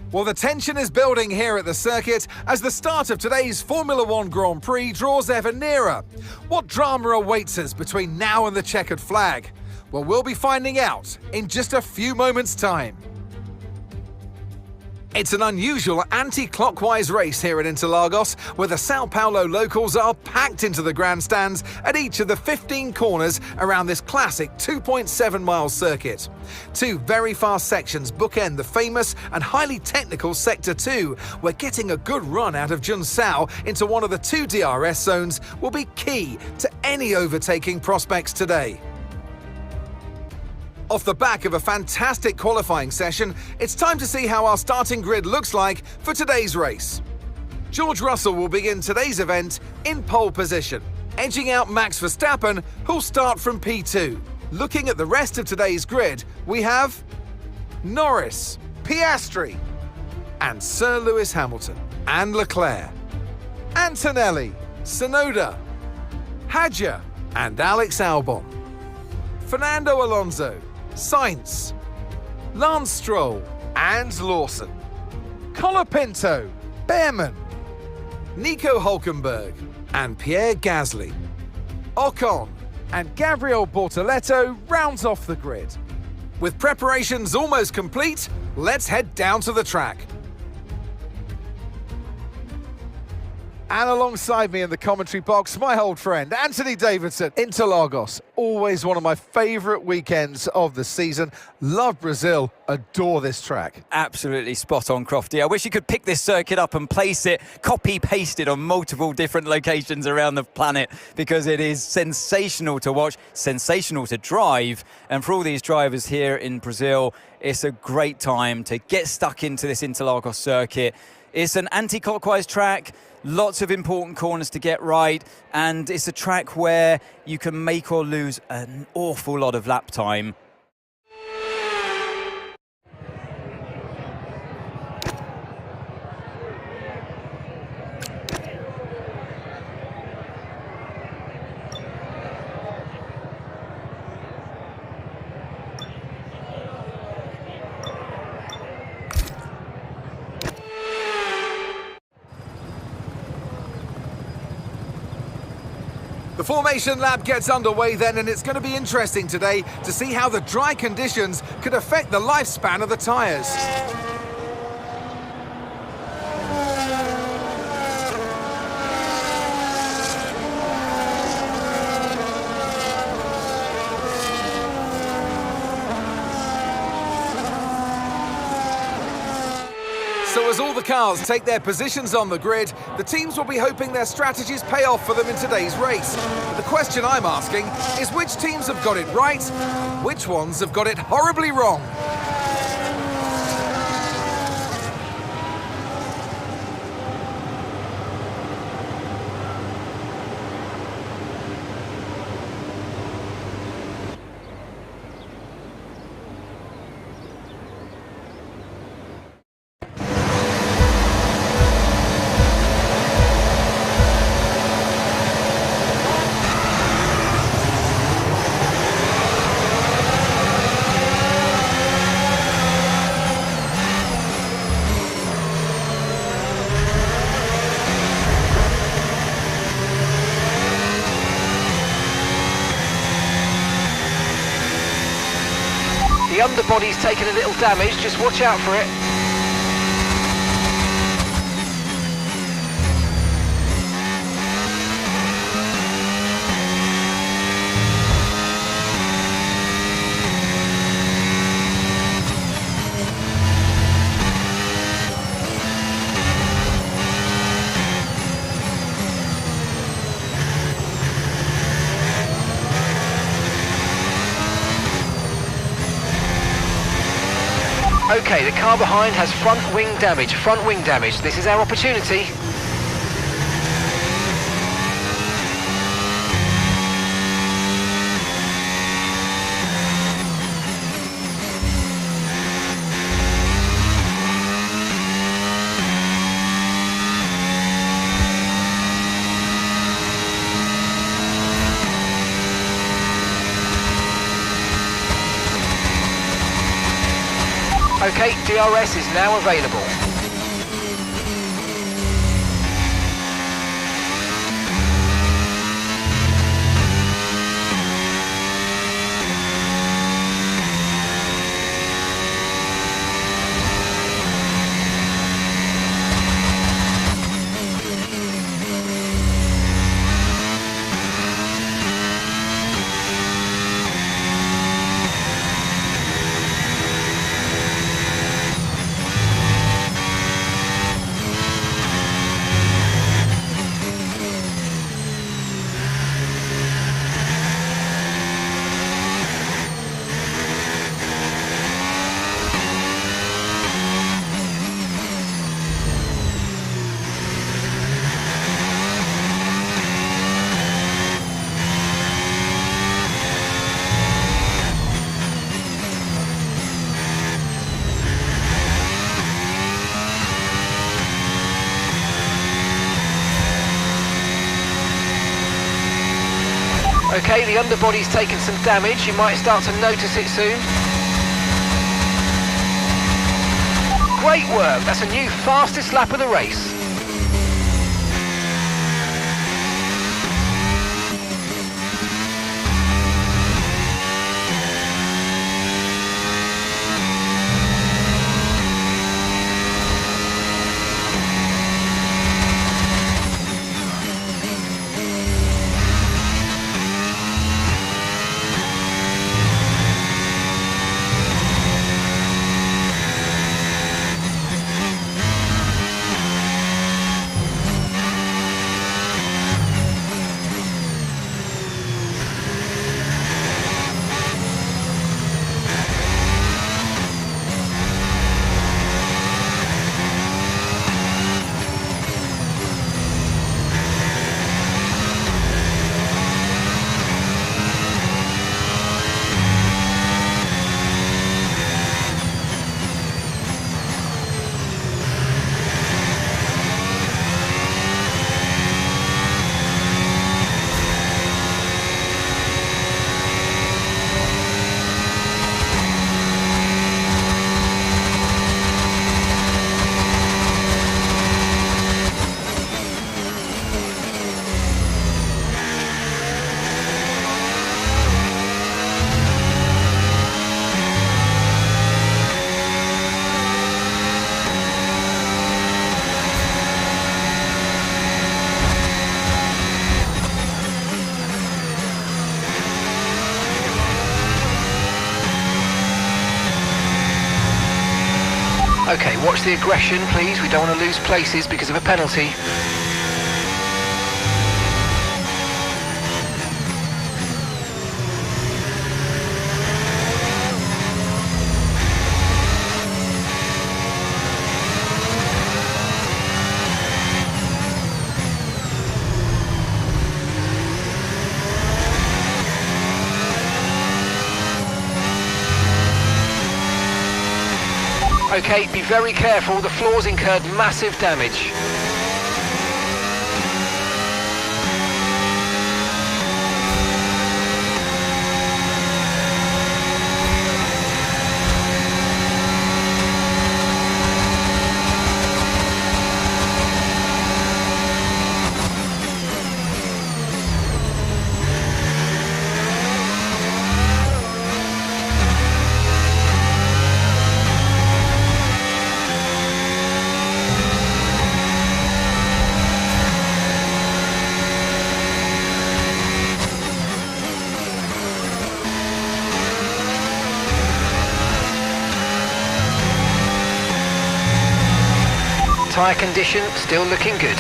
Well, the tension is building here at the circuit as the start of today's Formula One Grand Prix draws ever nearer. What drama awaits us between now and the checkered flag? Well, we'll be finding out in just a few moments' time. It's an unusual anti-clockwise race here at Interlagos, where the Sao Paulo locals are packed into the grandstands at each of the 15 corners around this classic 2.7-mile circuit. Two very fast sections bookend the famous and highly technical Sector 2, where getting a good run out of Junsao into one of the two DRS zones will be key to any overtaking prospects today. Off the back of a fantastic qualifying session, it's time to see how our starting grid looks like for today's race. George Russell will begin today's event in pole position, edging out Max Verstappen, who'll start from P2. Looking at the rest of today's grid, we have Norris, Piastri, and Sir Lewis Hamilton, and Leclerc, Antonelli, Tsunoda, Hadjar, and Alex Albon, Fernando Alonso, Sainz, Lance Stroll and Lawson, Colapinto, Behrman, Nico Hülkenberg and Pierre Gasly. Ocon and Gabriel Bortoleto rounds off the grid. With preparations almost complete, let's head down to the track. And alongside me in the commentary box, my old friend, Anthony Davidson. Interlagos, always one of my favourite weekends of the season. Love Brazil, adore this track. Absolutely spot on, Crofty. I wish you could pick this circuit up and place it, copy-paste it on multiple different locations around the planet, because it is sensational to watch, sensational to drive. And for all these drivers here in Brazil, it's a great time to get stuck into this Interlagos circuit. It's an anti-clockwise track, lots of important corners to get right, and it's a track where you can make or lose an awful lot of lap time. The formation lap gets underway then, and it's going to be interesting today to see how the dry conditions could affect the lifespan of the tyres. So as all the cars take their positions on the grid, the teams will be hoping their strategies pay off for them in today's race. But the question I'm asking is which teams have got it right, which ones have got it horribly wrong? The underbody's taken a little damage, just watch out for it. Okay, the car behind has front wing damage. This is our opportunity. Okay, DRS is now available. Okay, the underbody's taken some damage. You might start to notice it soon. Great work. That's a new fastest lap of the race. Okay, watch the aggression, please. We don't want to lose places because of a penalty. Okay, be very careful, the floor's incurred massive damage. Tyre condition still looking good.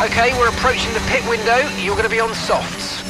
Okay, we're approaching the pit window. You're going to be on softs.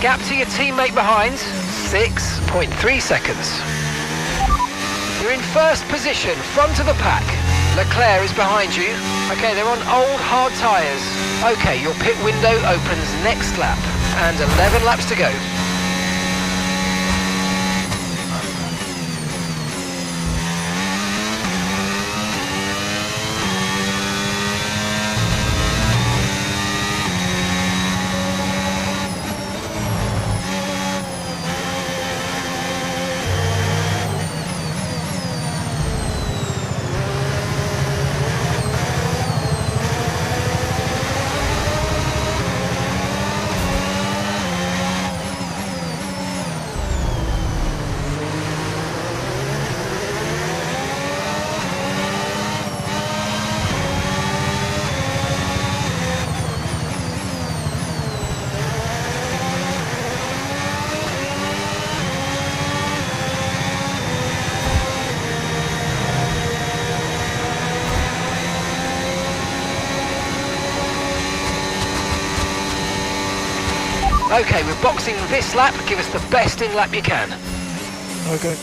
Gap to your teammate behind, 6.3 seconds. You're in first position, front of the pack. Leclerc is behind you. Okay, they're on old hard tyres. Okay, your pit window opens next lap, and 11 laps to go. Okay, we're boxing this lap. Give us the best in lap you can. Okay.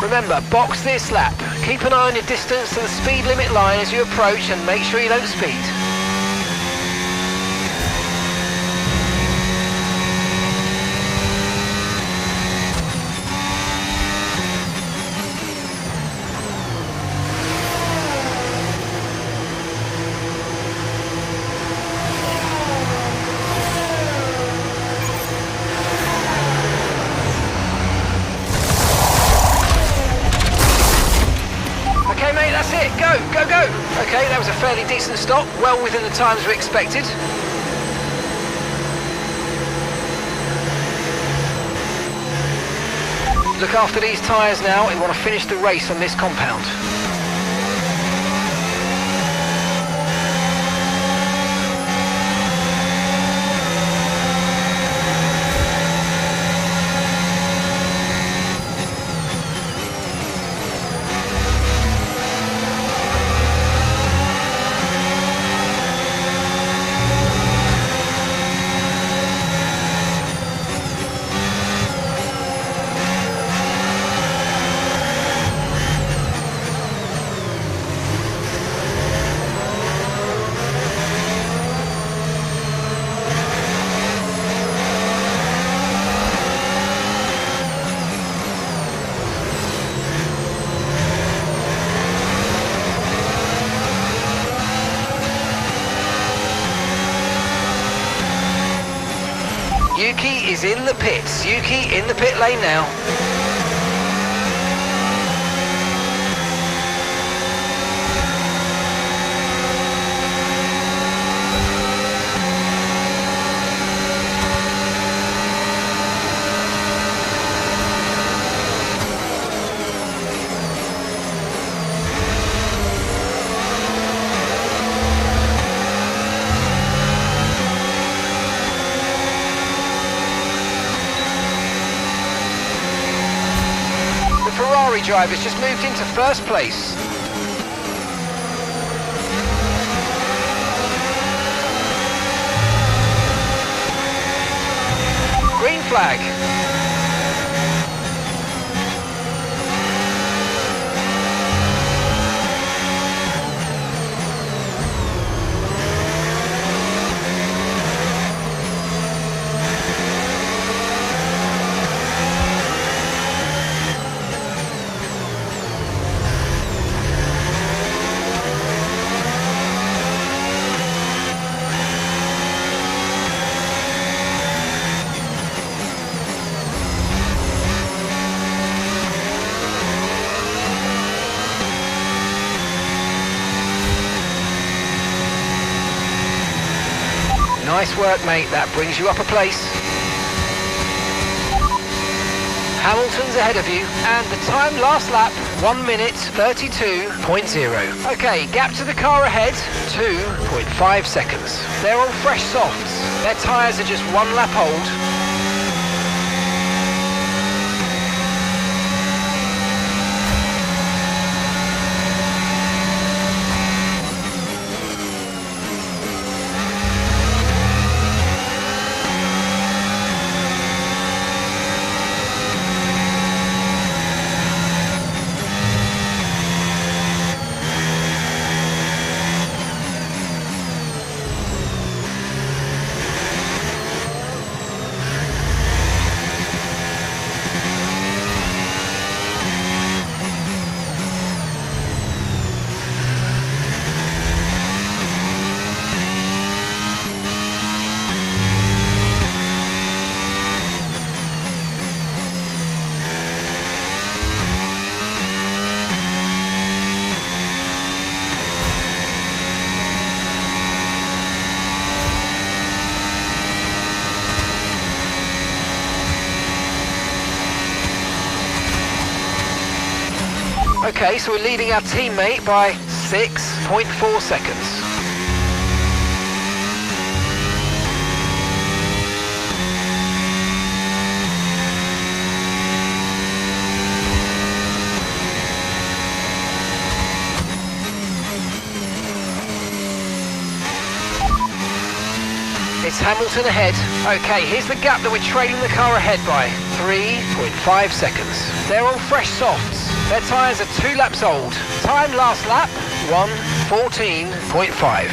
Remember, box this lap. Keep an eye on your distance to the speed limit line as you approach and make sure you don't speed. Okay mate, that's it, go, go, go. Okay, that was a fairly decent stop, well within the times we expected. Look after these tyres now, we want to finish the race on this compound. is in the pits. Yuki in the pit lane now. Ferrari drivers just moved into first place. Green flag. Nice work, mate. That brings you up a place. Hamilton's ahead of you, and the time last lap, 1 minute 32.0. Okay, gap to the car ahead, 2.5 seconds. They're on fresh softs. Their tyres are just 1 lap old. Okay, so we're leading our teammate by 6.4 seconds. It's Hamilton ahead. Okay, here's the gap that we're trailing the car ahead by. 3.5 seconds. They're on fresh softs. Their tyres are 2 laps old. Time last lap, 1:14.5.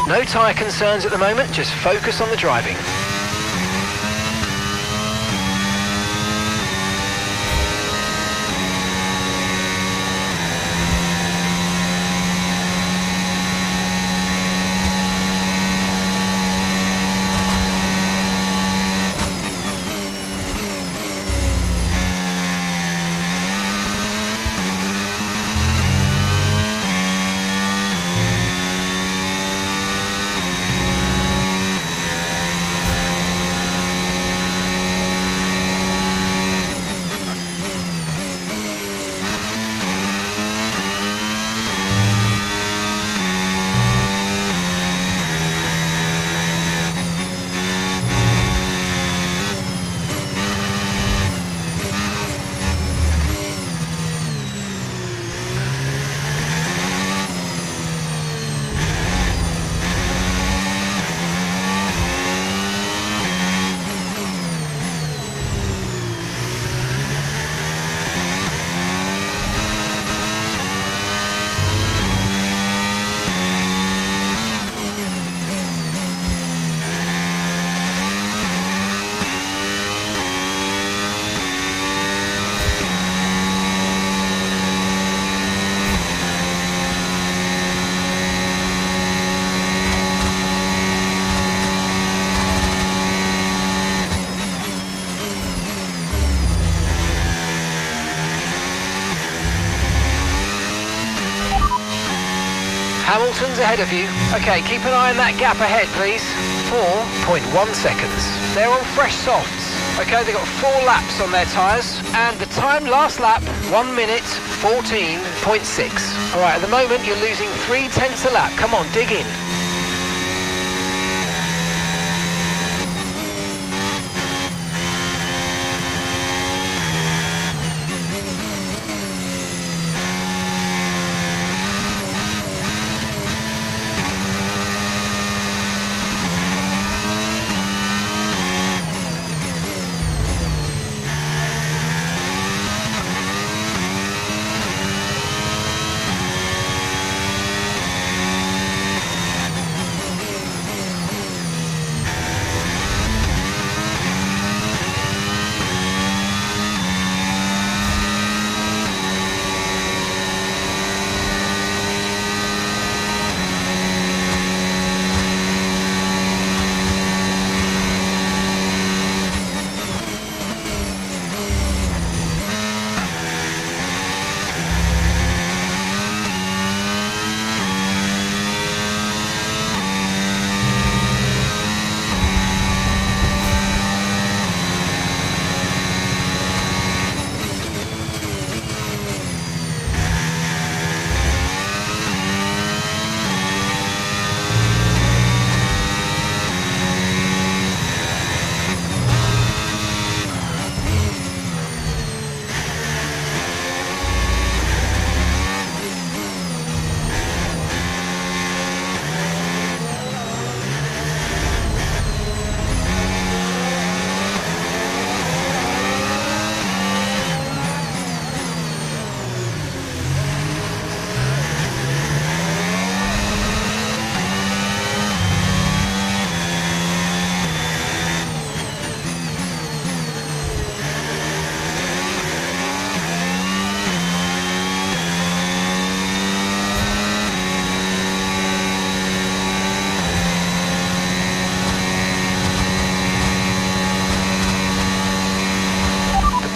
No tyre concerns at the moment, just focus on the driving. Hamilton's ahead of you. Okay, keep an eye on that gap ahead, please. 4.1 seconds. They're on fresh softs. Okay, they've got 4 laps on their tyres, and the time last lap, 1 minute 14.6. All right, at the moment you're losing 0.3 a lap. Come on, dig in.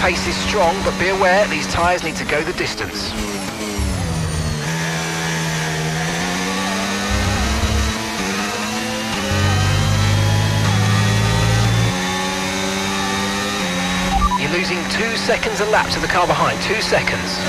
Pace is strong, but be aware these tyres need to go the distance. You're losing 2 seconds a lap to the car behind, 2 seconds.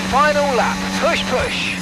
Final lap, push, push.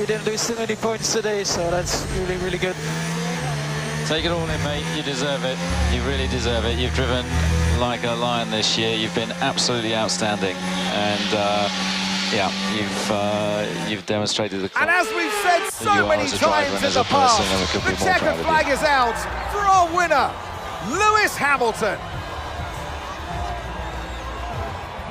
we didn't lose too many points today, so that's really, really good. Take it all in, mate. You deserve it. You really deserve it. You've driven like a lion this year. You've been absolutely outstanding, and yeah, you've demonstrated the. And as we've said so many times in the past, the checkered flag is out for our winner, Lewis Hamilton.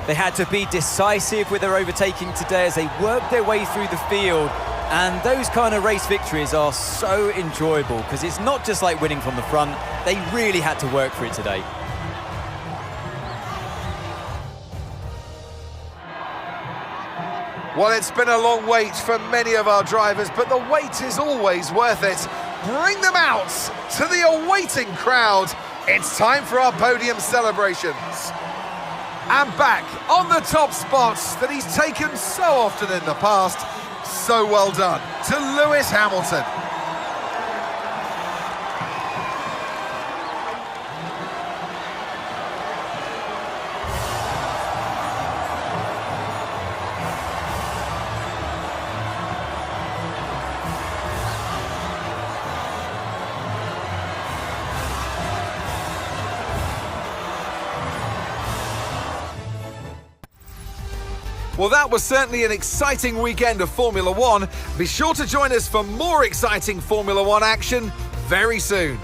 They had to be decisive with their overtaking today as they worked their way through the field. And those kind of race victories are so enjoyable because it's not just like winning from the front. They really had to work for it today. Well, it's been a long wait for many of our drivers, but the wait is always worth it. Bring them out to the awaiting crowd. It's time for our podium celebrations. And back on the top spots that he's taken so often in the past. So well done to Lewis Hamilton. Well, that was certainly an exciting weekend of Formula One. Be sure to join us for more exciting Formula One action very soon.